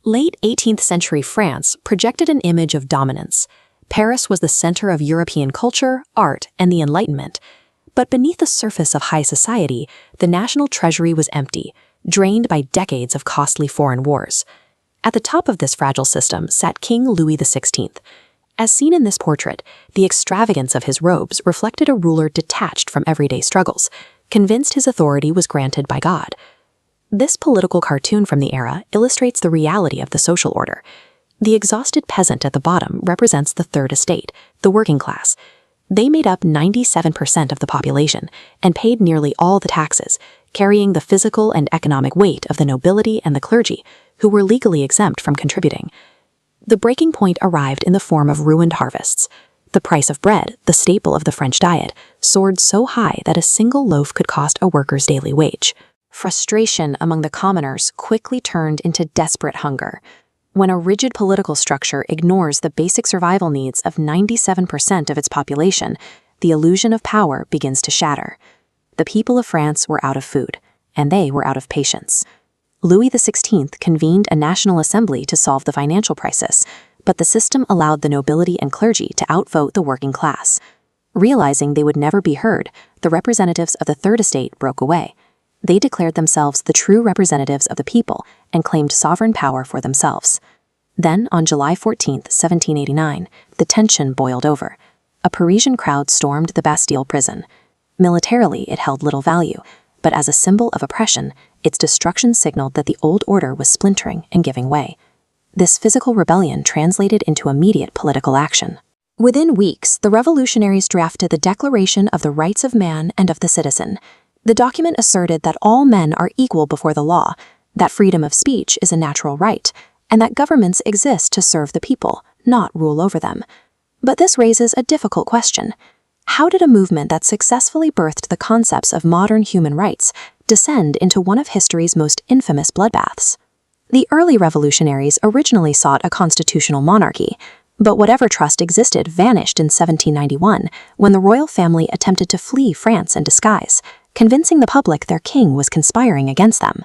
Late 18th century France projected an image of dominance. Paris was the center of European culture, art, and the Enlightenment. But beneath the surface of high society, the national treasury was empty, drained by decades of costly foreign wars. At the top of this fragile system sat King Louis XVI. As seen in this portrait, the extravagance of his robes reflected a ruler detached from everyday struggles, convinced his authority was granted by God. This political cartoon from the era illustrates the reality of the social order. The exhausted peasant at the bottom represents the third estate, the working class. They made up 97% of the population and paid nearly all the taxes, carrying the physical and economic weight of the nobility and the clergy, who were legally exempt from contributing. The breaking point arrived in the form of ruined harvests. The price of bread, the staple of the French diet, soared so high that a single loaf could cost a worker's daily wage. Frustration among the commoners quickly turned into desperate hunger. When a rigid political structure ignores the basic survival needs of 97% of its population, the illusion of power begins to shatter. The people of France were out of food, and they were out of patience. Louis XVI convened a national assembly to solve the financial crisis, but the system allowed the nobility and clergy to outvote the working class. Realizing they would never be heard, the representatives of the Third Estate broke away. They declared themselves the true representatives of the people and claimed sovereign power for themselves. Then, on July 14, 1789, the tension boiled over. A Parisian crowd stormed the Bastille prison. Militarily, it held little value, but as a symbol of oppression, its destruction signaled that the old order was splintering and giving way. This physical rebellion translated into immediate political action. Within weeks, the revolutionaries drafted the Declaration of the Rights of Man and of the Citizen. The document asserted that all men are equal before the law, that freedom of speech is a natural right, and that governments exist to serve the people, not rule over them. But this raises a difficult question. How did a movement that successfully birthed the concepts of modern human rights descend into one of history's most infamous bloodbaths? The early revolutionaries originally sought a constitutional monarchy, but whatever trust existed vanished in 1791 when the royal family attempted to flee France in disguise, convincing the public their king was conspiring against them.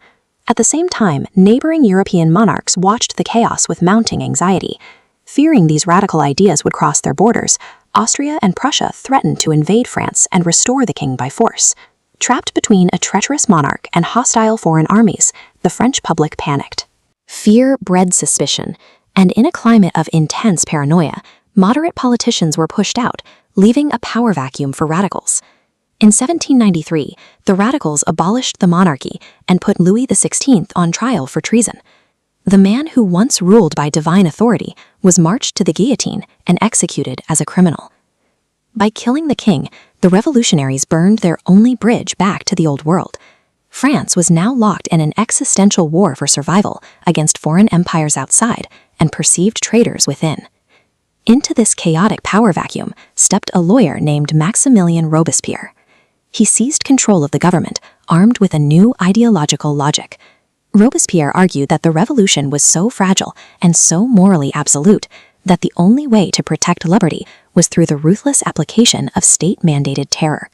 At the same time, neighboring European monarchs watched the chaos with mounting anxiety. Fearing these radical ideas would cross their borders, Austria and Prussia threatened to invade France and restore the king by force. Trapped between a treacherous monarch and hostile foreign armies, the French public panicked. Fear bred suspicion, and in a climate of intense paranoia, moderate politicians were pushed out, leaving a power vacuum for radicals. In 1793, the radicals abolished the monarchy and put Louis XVI on trial for treason. The man who once ruled by divine authority was marched to the guillotine and executed as a criminal. By killing the king, the revolutionaries burned their only bridge back to the old world. France was now locked in an existential war for survival against foreign empires outside and perceived traitors within. Into this chaotic power vacuum stepped a lawyer named Maximilien Robespierre. He seized control of the government, armed with a new ideological logic. Robespierre argued that the revolution was so fragile and so morally absolute that the only way to protect liberty was through the ruthless application of state-mandated terror.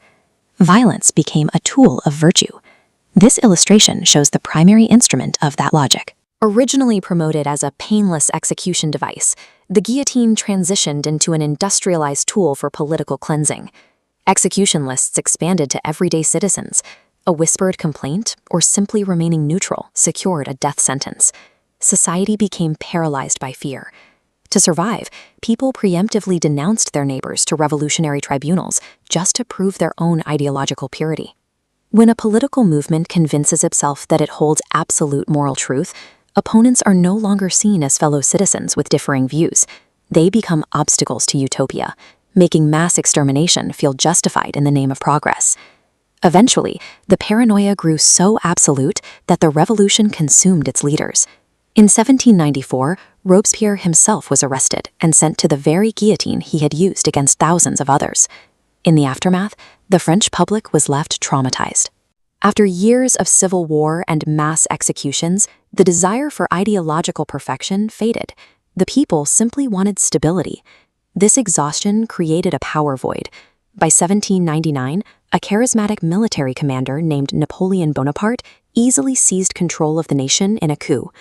Violence became a tool of virtue. This illustration shows the primary instrument of that logic. Originally promoted as a painless execution device, the guillotine transitioned into an industrialized tool for political cleansing. Execution lists expanded to everyday citizens. A whispered complaint, or simply remaining neutral, secured a death sentence. Society became paralyzed by fear. To survive, people preemptively denounced their neighbors to revolutionary tribunals just to prove their own ideological purity. When a political movement convinces itself that it holds absolute moral truth, opponents are no longer seen as fellow citizens with differing views. They become obstacles to utopia, making mass extermination feel justified in the name of progress. Eventually, the paranoia grew so absolute that the revolution consumed its leaders. In 1794, Robespierre himself was arrested and sent to the very guillotine he had used against thousands of others. In the aftermath, the French public was left traumatized. After years of civil war and mass executions, the desire for ideological perfection faded. The people simply wanted stability. This exhaustion created a power void. By 1799, a charismatic military commander named Napoleon Bonaparte easily seized control of the nation in a coup.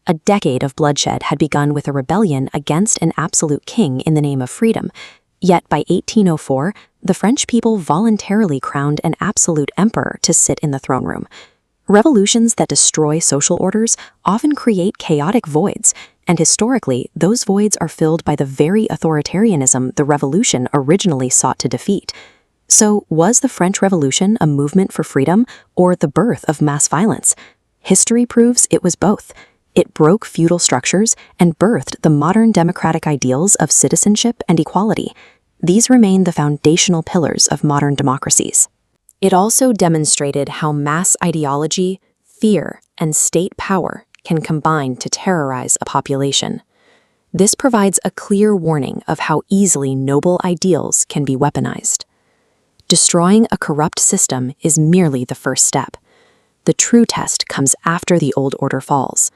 A decade of bloodshed had begun with a rebellion against an absolute king in the name of freedom. Yet by 1804, the French people voluntarily crowned an absolute emperor to sit in the throne room. Revolutions that destroy social orders often create chaotic voids, and historically, those voids are filled by the very authoritarianism the revolution originally sought to defeat. So, was the French Revolution a movement for freedom or the birth of mass violence? History proves it was both. It broke feudal structures and birthed the modern democratic ideals of citizenship and equality. These remain the foundational pillars of modern democracies. It also demonstrated how mass ideology, fear, and state power can combine to terrorize a population. This provides a clear warning of how easily noble ideals can be weaponized. Destroying a corrupt system is merely the first step. The true test comes after the old order falls.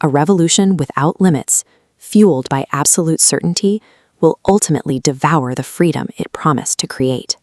A revolution without limits, fueled by absolute certainty, will ultimately devour the freedom it promised to create.